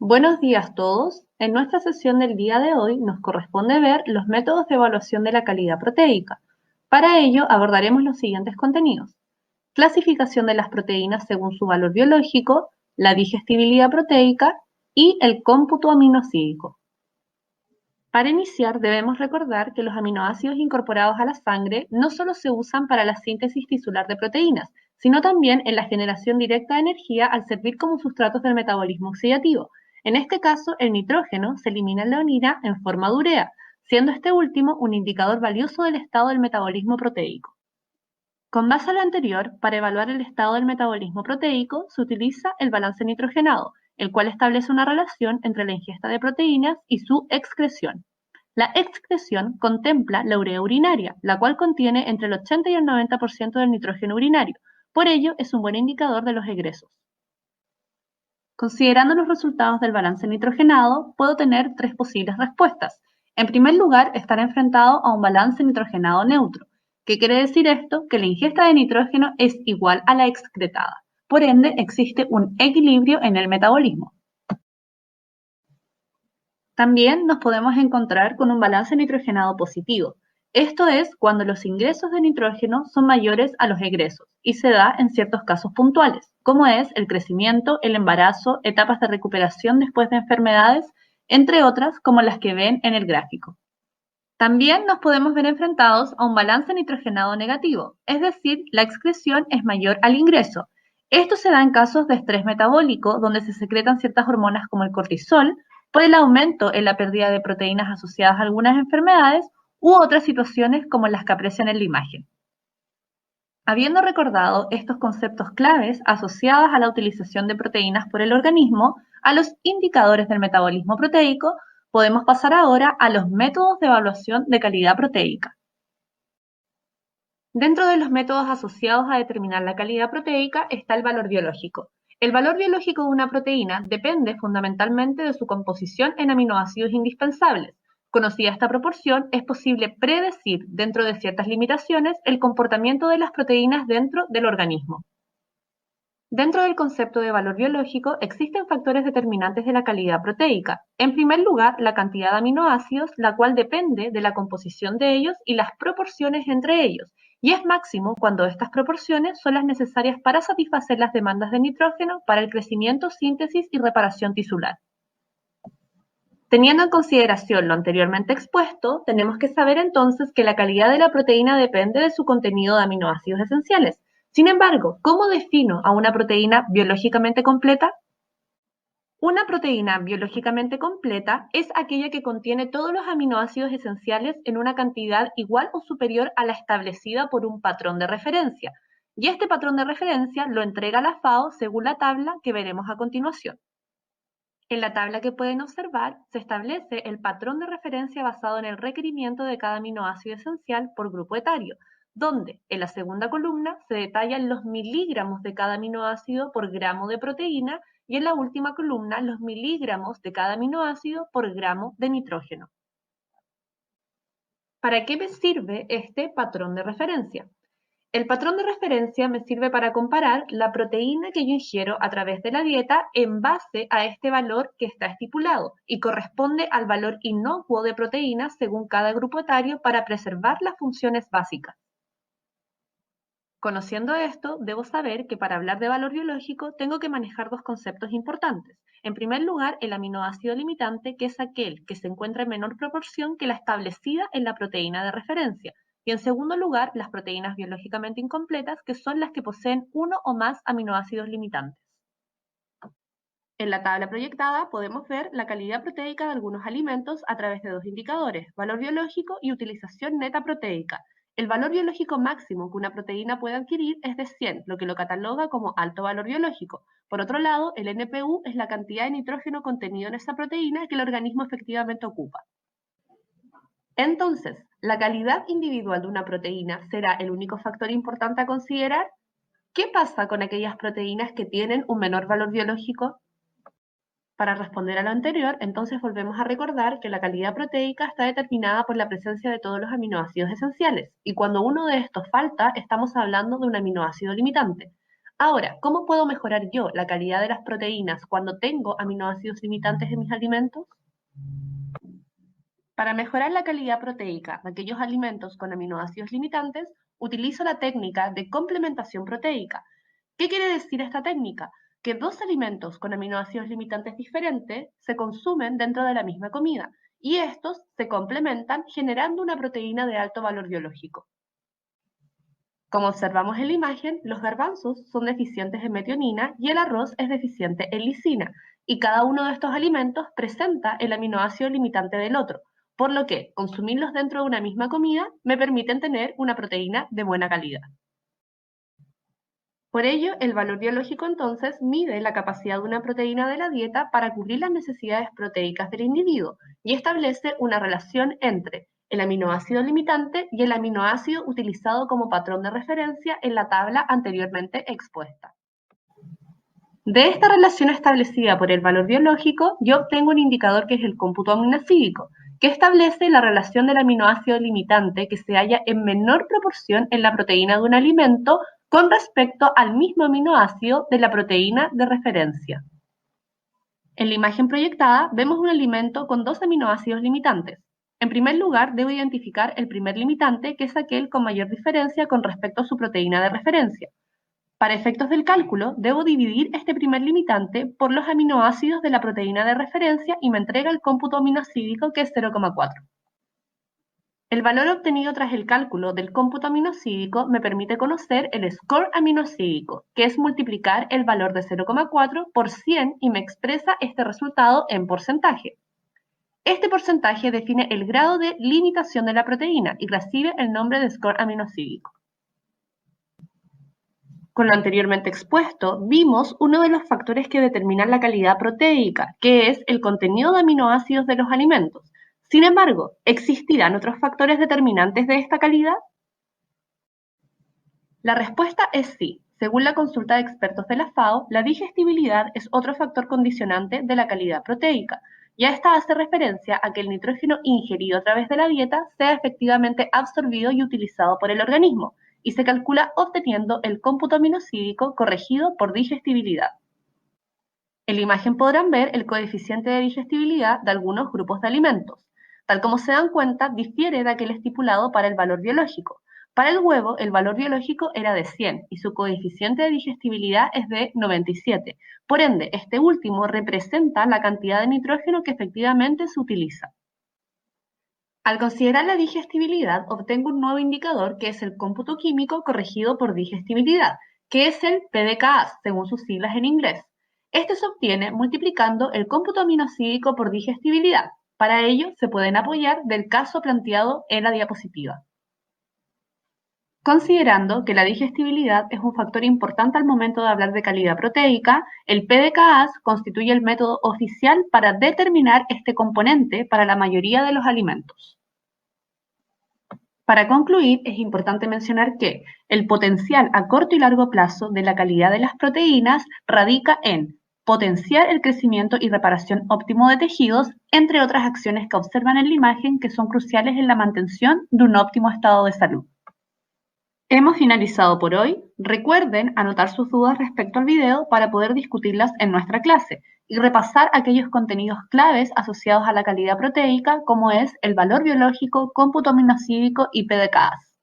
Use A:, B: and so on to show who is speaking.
A: Buenos días todos. En nuestra sesión del día de hoy nos corresponde ver los métodos de evaluación de la calidad proteica. Para ello abordaremos los siguientes contenidos: clasificación de las proteínas según su valor biológico, la digestibilidad proteica y el cómputo aminoácido. Para iniciar debemos recordar que los aminoácidos incorporados a la sangre no solo se usan para la síntesis tisular de proteínas, sino también en la generación directa de energía al servir como sustratos del metabolismo oxidativo. En este caso, el nitrógeno se elimina en la orina en forma de urea, siendo este último un indicador valioso del estado del metabolismo proteico. Con base a lo anterior, para evaluar el estado del metabolismo proteico se utiliza el balance nitrogenado, el cual establece una relación entre la ingesta de proteínas y su excreción. La excreción contempla la urea urinaria, la cual contiene entre el 80 y el 90% del nitrógeno urinario. Por ello, es un buen indicador de los egresos. Considerando los resultados del balance nitrogenado, puedo tener tres posibles respuestas. En primer lugar, estar enfrentado a un balance nitrogenado neutro. ¿Qué quiere decir esto? Que la ingesta de nitrógeno es igual a la excretada. Por ende, existe un equilibrio en el metabolismo. También nos podemos encontrar con un balance nitrogenado positivo. Esto es cuando los ingresos de nitrógeno son mayores a los egresos y se da en ciertos casos puntuales, como es el crecimiento, el embarazo, etapas de recuperación después de enfermedades, entre otras como las que ven en el gráfico. También nos podemos ver enfrentados a un balance nitrogenado negativo, es decir, la excreción es mayor al ingreso. Esto se da en casos de estrés metabólico, donde se secretan ciertas hormonas como el cortisol, por el aumento en la pérdida de proteínas asociadas a algunas enfermedades u otras situaciones como las que aprecian en la imagen. Habiendo recordado estos conceptos claves asociados a la utilización de proteínas por el organismo, a los indicadores del metabolismo proteico, podemos pasar ahora a los métodos de evaluación de calidad proteica. Dentro de los métodos asociados a determinar la calidad proteica está el valor biológico. El valor biológico de una proteína depende fundamentalmente de su composición en aminoácidos indispensables. Conocida esta proporción, es posible predecir, dentro de ciertas limitaciones, el comportamiento de las proteínas dentro del organismo. Dentro del concepto de valor biológico existen factores determinantes de la calidad proteica. En primer lugar, la cantidad de aminoácidos, la cual depende de la composición de ellos y las proporciones entre ellos, y es máximo cuando estas proporciones son las necesarias para satisfacer las demandas de nitrógeno para el crecimiento, síntesis y reparación tisular. Teniendo en consideración lo anteriormente expuesto, tenemos que saber entonces que la calidad de la proteína depende de su contenido de aminoácidos esenciales. Sin embargo, ¿cómo defino a una proteína biológicamente completa? Una proteína biológicamente completa es aquella que contiene todos los aminoácidos esenciales en una cantidad igual o superior a la establecida por un patrón de referencia, y este patrón de referencia lo entrega la FAO según la tabla que veremos a continuación. En la tabla que pueden observar, se establece el patrón de referencia basado en el requerimiento de cada aminoácido esencial por grupo etario, donde en la segunda columna se detallan los miligramos de cada aminoácido por gramo de proteína y en la última columna los miligramos de cada aminoácido por gramo de nitrógeno. ¿Para qué me sirve este patrón de referencia? El patrón de referencia me sirve para comparar la proteína que yo ingiero a través de la dieta en base a este valor que está estipulado y corresponde al valor inocuo de proteína según cada grupo etario para preservar las funciones básicas. Conociendo esto, debo saber que para hablar de valor biológico tengo que manejar dos conceptos importantes. En primer lugar, el aminoácido limitante, que es aquel que se encuentra en menor proporción que la establecida en la proteína de referencia. Y en segundo lugar, las proteínas biológicamente incompletas, que son las que poseen uno o más aminoácidos limitantes. En la tabla proyectada podemos ver la calidad proteica de algunos alimentos a través de dos indicadores, valor biológico y utilización neta proteica. El valor biológico máximo que una proteína puede adquirir es de 100, lo que lo cataloga como alto valor biológico. Por otro lado, el NPU es la cantidad de nitrógeno contenido en esa proteína que el organismo efectivamente ocupa. Entonces, ¿la calidad individual de una proteína será el único factor importante a considerar? ¿Qué pasa con aquellas proteínas que tienen un menor valor biológico? Para responder a lo anterior, entonces volvemos a recordar que la calidad proteica está determinada por la presencia de todos los aminoácidos esenciales, y cuando uno de estos falta, estamos hablando de un aminoácido limitante. Ahora, ¿cómo puedo mejorar yo la calidad de las proteínas cuando tengo aminoácidos limitantes en mis alimentos? Para mejorar la calidad proteica de aquellos alimentos con aminoácidos limitantes, utilizo la técnica de complementación proteica. ¿Qué quiere decir esta técnica? Que dos alimentos con aminoácidos limitantes diferentes se consumen dentro de la misma comida y estos se complementan generando una proteína de alto valor biológico. Como observamos en la imagen, los garbanzos son deficientes en metionina y el arroz es deficiente en lisina, y cada uno de estos alimentos presenta el aminoácido limitante del otro, por lo que consumirlos dentro de una misma comida me permiten tener una proteína de buena calidad. Por ello, el valor biológico entonces mide la capacidad de una proteína de la dieta para cubrir las necesidades proteicas del individuo y establece una relación entre el aminoácido limitante y el aminoácido utilizado como patrón de referencia en la tabla anteriormente expuesta. De esta relación establecida por el valor biológico, yo obtengo un indicador que es el cómputo aminocídico, que establece la relación del aminoácido limitante que se halla en menor proporción en la proteína de un alimento con respecto al mismo aminoácido de la proteína de referencia. En la imagen proyectada vemos un alimento con dos aminoácidos limitantes. En primer lugar, debo identificar el primer limitante, que es aquel con mayor diferencia con respecto a su proteína de referencia. Para efectos del cálculo, debo dividir este primer limitante por los aminoácidos de la proteína de referencia y me entrega el cómputo aminocídico, que es 0,4. El valor obtenido tras el cálculo del cómputo aminocídico me permite conocer el score aminocídico, que es multiplicar el valor de 0,4 por 100 y me expresa este resultado en porcentaje. Este porcentaje define el grado de limitación de la proteína y recibe el nombre de score aminocídico. Con lo anteriormente expuesto, vimos uno de los factores que determinan la calidad proteica, que es el contenido de aminoácidos de los alimentos. Sin embargo, ¿existirán otros factores determinantes de esta calidad? La respuesta es sí. Según la consulta de expertos de la FAO, la digestibilidad es otro factor condicionante de la calidad proteica, y a esta hace referencia a que el nitrógeno ingerido a través de la dieta sea efectivamente absorbido y utilizado por el organismo, y se calcula obteniendo el cómputo aminocídico corregido por digestibilidad. En la imagen podrán ver el coeficiente de digestibilidad de algunos grupos de alimentos. Tal como se dan cuenta, difiere de aquel estipulado para el valor biológico. Para el huevo, el valor biológico era de 100 y su coeficiente de digestibilidad es de 97. Por ende, este último representa la cantidad de nitrógeno que efectivamente se utiliza. Al considerar la digestibilidad, obtengo un nuevo indicador que es el cómputo químico corregido por digestibilidad, que es el PDCA, según sus siglas en inglés. Este se obtiene multiplicando el cómputo aminocídico por digestibilidad. Para ello, se pueden apoyar del caso planteado en la diapositiva. Considerando que la digestibilidad es un factor importante al momento de hablar de calidad proteica, el PDCA constituye el método oficial para determinar este componente para la mayoría de los alimentos. Para concluir, es importante mencionar que el potencial a corto y largo plazo de la calidad de las proteínas radica en potenciar el crecimiento y reparación óptimo de tejidos, entre otras acciones que observan en la imagen que son cruciales en la mantención de un óptimo estado de salud. Hemos finalizado por hoy. Recuerden anotar sus dudas respecto al video para poder discutirlas en nuestra clase y repasar aquellos contenidos claves asociados a la calidad proteica como es el valor biológico, cómputo aminocídico y PDCAAS.